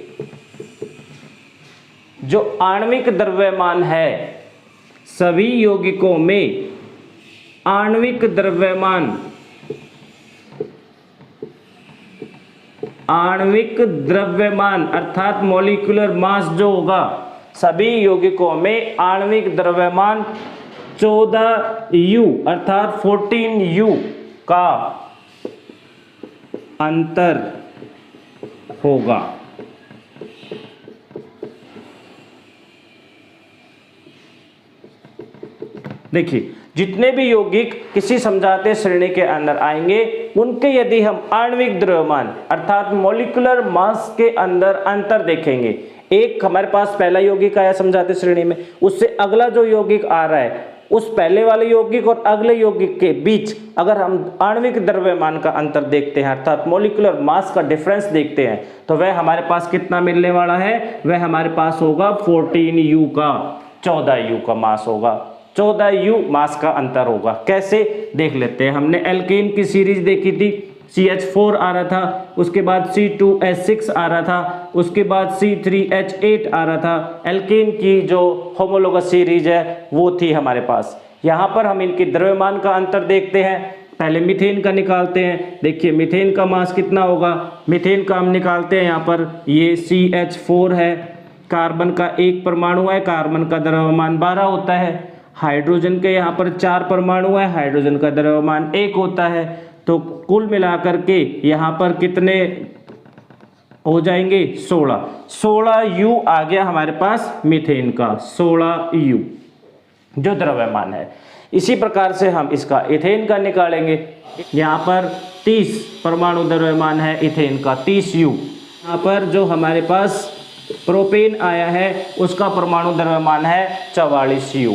जो आणविक द्रव्यमान है, सभी यौगिकों में आणविक द्रव्यमान अर्थात मॉलिक्यूलर मास जो होगा, सभी यौगिकों में आणविक द्रव्यमान 14U अर्थात 14U का अंतर होगा। देखिए, जितने भी यौगिक किसी समजातीय श्रेणी के अंदर आएंगे उनके यदि हम आणविक द्रव्यमान अर्थात मॉलिक्यूलर मास के अंदर अंतर देखेंगे, एक हमारे पास पहला यौगिक आया समजातीय श्रेणी में, उससे अगला जो यौगिक आ रहा है उस पहले वाले यौगिक और अगले यौगिक के बीच अगर हम आणविक द्रव्यमान का अंतर देखते हैं अर्थात मॉलिक्यूलर मास का डिफरेंस देखते हैं तो वह हमारे पास कितना मिलने वाला है, वह हमारे पास होगा 14U का 14U का मास होगा, 14U मास का अंतर होगा। कैसे देख लेते हैं। हमने एल्केन की सीरीज देखी थी, CH4 आ रहा था, उसके बाद C2H6 आ रहा था, उसके बाद C3H8 आ रहा था। एल्केन की जो होमोलोगस सीरीज है वो थी हमारे पास। यहाँ पर हम इनके द्रव्यमान का अंतर देखते हैं। पहले मीथेन का निकालते हैं। देखिए मीथेन का मास कितना होगा, मीथेन का हम निकालते हैं। यहाँ पर ये CH4 है, कार्बन का एक परमाणु है, कार्बन का द्रव्यमान 12 होता है। हाइड्रोजन के यहाँ पर 4 परमाणु है, हाइड्रोजन का द्रव्यमान 1 होता है। तो कुल मिलाकर के यहाँ पर कितने हो जाएंगे, 16U आ गया हमारे पास मीथेन का 16U जो द्रव्यमान है। इसी प्रकार से हम इसका इथेन का निकालेंगे। यहाँ पर 30 परमाणु द्रव्यमान है इथेन का 30U। यहाँ पर जो हमारे पास प्रोपेन आया है उसका परमाणु द्रव्यमान है 44U।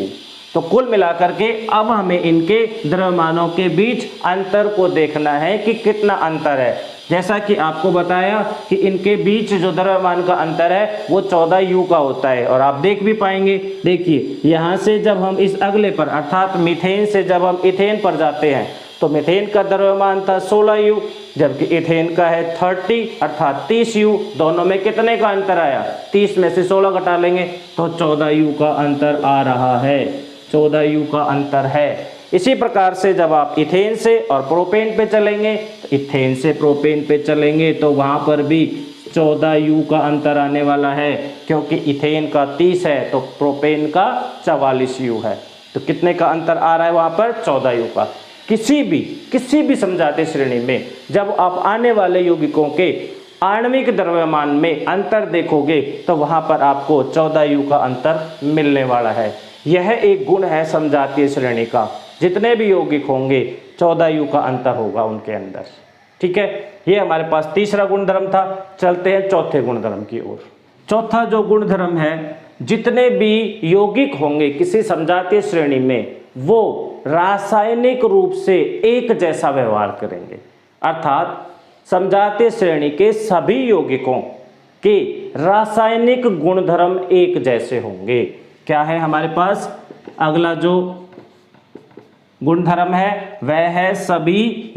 तो कुल मिलाकर के अब हमें इनके द्रव्यमानों के बीच अंतर को देखना है कि कितना अंतर है। जैसा कि आपको बताया कि इनके बीच जो द्रव्यमान का अंतर है वो 14U का होता है। और आप देख भी पाएंगे, देखिए यहाँ से जब हम इस अगले पर अर्थात मीथेन से जब हम इथेन पर जाते हैं तो मीथेन का द्रव्यमान था 16U जबकि इथेन का है 30 अर्थात 30U। दोनों में कितने का अंतर आया, 30 में से 16 घटा लेंगे तो 14U का अंतर आ रहा है, 14U का अंतर है। इसी प्रकार से जब आप इथेन से और प्रोपेन पे चलेंगे तो इथेन से प्रोपेन पे चलेंगे तो वहाँ पर भी 14U का अंतर आने वाला है, क्योंकि इथेन का 30 है तो प्रोपेन का 44U है। तो कितने का अंतर आ रहा है वहाँ पर, 14U का। किसी भी समझाते श्रेणी में जब आप आने वाले यौगिकों के आणविक द्रव्यमान में अंतर देखोगे तो वहां पर आपको 14U का अंतर मिलने वाला है। यह एक गुण है समजातीय श्रेणी का, जितने भी यौगिक होंगे 14U का अंतर होगा उनके अंदर। ठीक है, ये हमारे पास तीसरा गुणधर्म था। चलते हैं चौथे गुणधर्म की ओर। चौथा जो गुणधर्म है, जितने भी यौगिक होंगे किसी समजातीय श्रेणी में वो रासायनिक रूप से एक जैसा व्यवहार करेंगे। अर्थात समजातीय श्रेणी के सभी यौगिकों के रासायनिक गुणधर्म एक जैसे होंगे। क्या है हमारे पास अगला जो गुणधर्म है, वह है सभी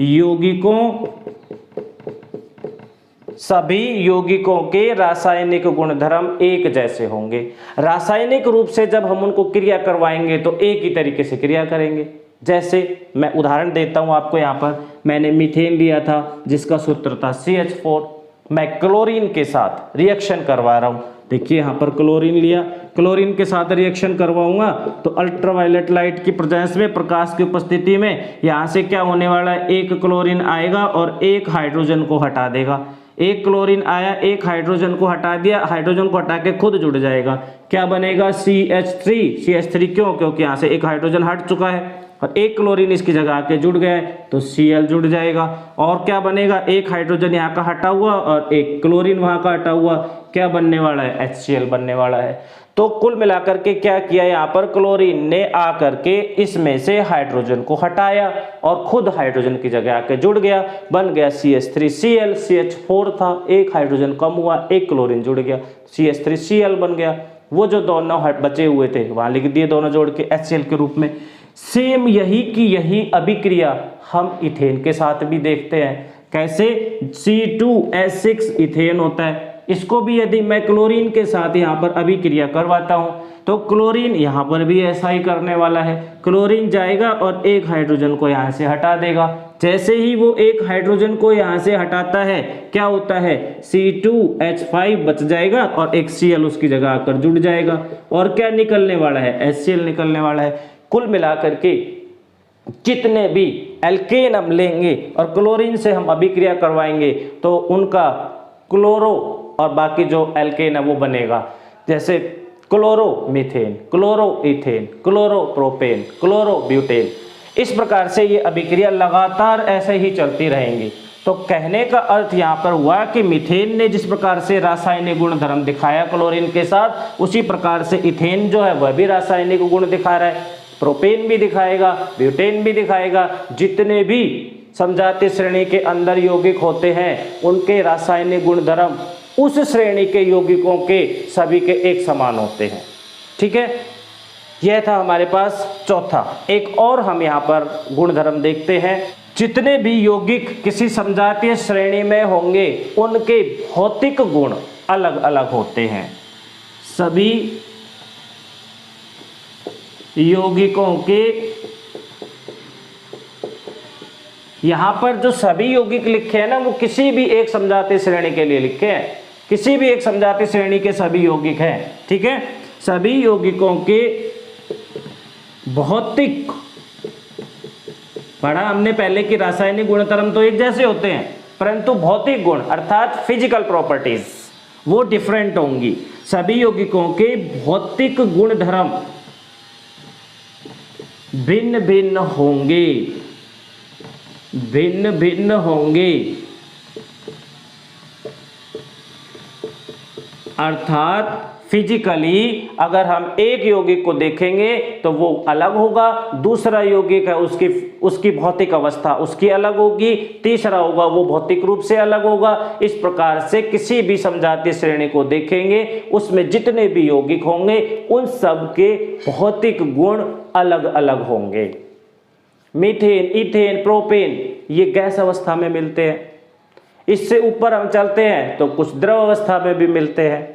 यौगिकों के रासायनिक गुणधर्म एक जैसे होंगे। रासायनिक रूप से जब हम उनको क्रिया करवाएंगे तो एक ही तरीके से क्रिया करेंगे। जैसे मैं उदाहरण देता हूं आपको, यहाँ पर मैंने मीथेन लिया था जिसका सूत्र था CH4। मैं क्लोरीन के साथ रिएक्शन करवा रहा हूं। देखिए यहाँ पर क्लोरीन लिया, क्लोरीन के साथ रिएक्शन करवाऊंगा तो अल्ट्रावायलेट लाइट की प्रेजेंस में, प्रकाश की उपस्थिति में यहाँ से क्या होने वाला है, एक क्लोरीन आएगा और एक हाइड्रोजन को हटा देगा। एक क्लोरीन आया, एक हाइड्रोजन को हटा दिया, हाइड्रोजन को हटा के खुद जुड़ जाएगा। क्या बनेगा CH3 क्यों? क्योंकि यहाँ से एक हाइड्रोजन हट चुका है और एक क्लोरीन इसकी जगह आके जुड़ गया है तो Cl जुड़ जाएगा। और क्या बनेगा, एक हाइड्रोजन यहाँ का हटा हुआ और एक क्लोरीन वहाँ का हटा हुआ, क्या बनने वाला है, HCl बनने वाला है। तो कुल मिलाकर के क्या किया, यहाँ पर क्लोरीन ने आकर के इसमें से हाइड्रोजन को हटाया और खुद हाइड्रोजन की जगह आके जुड़ गया, बन गया CH3Cl। CH4 था, एक हाइड्रोजन कम हुआ, एक क्लोरीन जुड़ गया, CH3Cl बन गया। वो जो दोनों बचे हुए थे वहां लिख दिए दोनों जोड़ के HCl के रूप में। सेम यही की यही अभिक्रिया हम इथेन के साथ भी देखते हैं। कैसे, C2H6 इथेन होता है। इसको भी यदि मैं क्लोरीन के साथ यहाँ पर अभिक्रिया करवाता हूँ तो क्लोरीन यहाँ पर भी ऐसा ही करने वाला है। क्लोरीन जाएगा और एक हाइड्रोजन को यहाँ से हटा देगा। जैसे ही वो एक हाइड्रोजन को यहाँ से हटाता है क्या होता है, C2H5 बच जाएगा और एक Cl उसकी जगह आकर जुड़ जाएगा और क्या निकलने वाला है, HCl निकलने वाला है। कुल मिलाकर के जितने भी एल्केन हम लेंगे और क्लोरीन से हम अभिक्रिया करवाएंगे तो उनका क्लोरो और बाकी जो एल्केन है वो बनेगा। जैसे chloro methane, chloro ethane, chloro propane, chloro butane. इस प्रकार से ये अभिक्रिया लगातार ऐसे ही चलती रहेंगी। तो कहने का अर्थ यहाँ पर हुआ कि मीथेन ने जिस प्रकार से रासायनिक गुण धर्म दिखाया क्लोरीन के साथ, उसी प्रकार से इथेन जो है वह भी रासायनिक गुण दिखा रहा है। प्रोपेन भी दिखाएगा, ब्यूटेन भी दिखाएगा। जितने भी समजातीय श्रेणी के अंदर यौगिक होते हैं उनके रासायनिक गुणधर्म उस श्रेणी के यौगिकों के सभी के एक समान होते हैं। ठीक है, यह था हमारे पास चौथा। एक और हम यहाँ पर गुणधर्म देखते हैं। जितने भी यौगिक किसी समजातीय श्रेणी में होंगे उनके भौतिक गुण अलग अलग होते हैं। सभी यौगिकों के, यहाँ पर जो सभी यौगिक लिखे हैं ना वो किसी भी एक समजातीय श्रेणी के लिए लिखे हैं। किसी भी एक समजातीय श्रेणी के सभी यौगिक हैं। ठीक है, सभी यौगिकों के भौतिक, पढ़ा हमने पहले कि रासायनिक गुणधर्म तो एक जैसे होते हैं परंतु भौतिक गुण अर्थात फिजिकल प्रॉपर्टीज वो डिफरेंट होंगी। सभी यौगिकों के भौतिक गुणधर्म भिन्न भिन्न होंगे, भिन्न भिन्न होंगे। अर्थात फिजिकली अगर हम एक यौगिक को देखेंगे तो वो अलग होगा, दूसरा यौगिक है उसकी भौतिक अवस्था उसकी अलग होगी, तीसरा होगा वो भौतिक रूप से अलग होगा। इस प्रकार से किसी भी समजातीय श्रेणी को देखेंगे उसमें जितने भी यौगिक होंगे उन सब के भौतिक गुण अलग अलग होंगे। मीथेन, इथेन, प्रोपेन ये गैस अवस्था में मिलते हैं। इससे ऊपर हम चलते हैं तो कुछ द्रव अवस्था में भी मिलते हैं।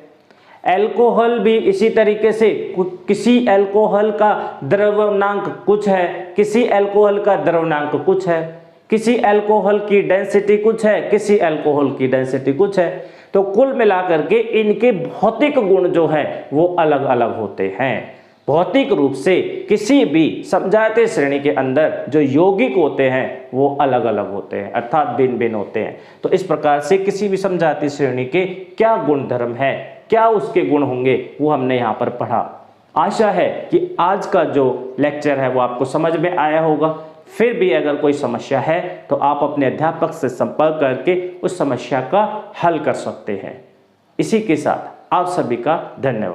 अल्कोहल भी इसी तरीके से, किसी अल्कोहल का द्रव्यमांक कुछ है, किसी अल्कोहल का द्रव्यमांक कुछ है, किसी अल्कोहल की डेंसिटी कुछ है, किसी अल्कोहल की डेंसिटी कुछ है। तो कुल मिलाकर के इनके भौतिक गुण जो है वो अलग अलग होते हैं। भौतिक रूप से किसी भी समझाते श्रेणी के अंदर जो यौगिक होते हैं वो अलग अलग होते हैं, अर्थात भिन्न भिन्न होते हैं। तो इस प्रकार से किसी भी समझाती श्रेणी के क्या गुण धर्म है, क्या उसके गुण होंगे, वो हमने यहाँ पर पढ़ा। आशा है कि आज का जो लेक्चर है वो आपको समझ में आया होगा। फिर भी अगर कोई समस्या है तो आप अपने अध्यापक से संपर्क करके उस समस्या का हल कर सकते हैं। इसी के साथ आप सभी का धन्यवाद।